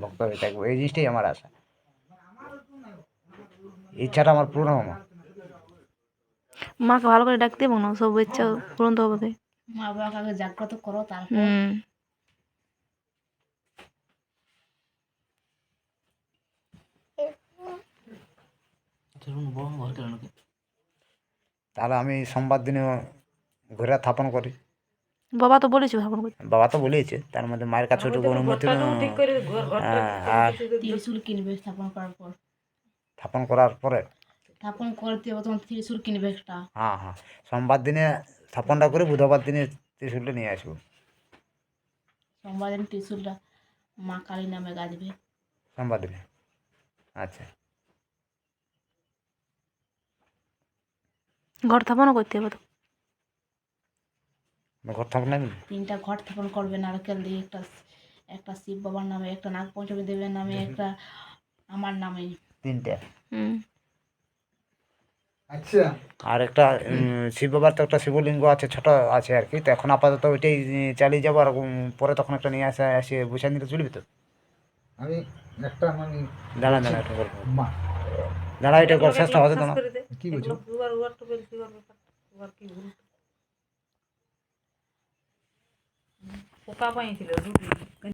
ভক্ত হয়ে থাকবো, এই জিনিসটাই আমার আশা। ইচ্ছাটা আমার পূরণ হবে। মাকে ভালো করে ডাকতে এবং না সব ইচ্ছা পূরণ তো হবে। মা বাবাকে আগে জাগ্রত করো, তারপর তাহলে আমি সোমবার দিনে ঘরে স্থাপন করি। বাবা তো বলেছে স্থাপন করতে। বাবা তো বলেছে, তার মধ্যে মায়ের কাছে ওটুকু অনুমতি আর ত্রিশূল কিনবে স্থাপন করার পর। স্থাপন করার পরে স্থাপন করতে হবে তখন ত্রিশূল কিনবে একটা। হ্যাঁ হ্যাঁ, সোমবার দিনে স্থাপনটা করে বুধবার দিনে ত্রিশূলটা নিয়ে আসবো। সোমবার দিন ত্রিশূলটা মা কালী নামে গাঁথবে। সোমবার দিনে, আচ্ছা। ঘর স্থাপনও করতে হবে তো। ঘর স্থাপন নেই, 3টা ঘট স্থাপন করবে নারকেল দিয়ে, একটা শিব বাবার নামে, একটা নাগপঞ্চমী দেবের নামে, একটা আমার নামে। 3টে। আচ্ছা, আর একটা শিব বাবার তো একটা শিবলিঙ্গ আছে, ছোট আছে আর কি, তো এখন আপাতত ওইটাই চালিয়ে যাবো। আর পরে তখন একটা নিয়ে এসে বুঝে নিতে চলবে তো। আমি একটা মানে দাঁড়া দাঁড়া একটা গল্প, মা দাঁড়া এটা গল্প শেষটা হতে দাঁড়া। কি বলছো? পোকা পাইছিল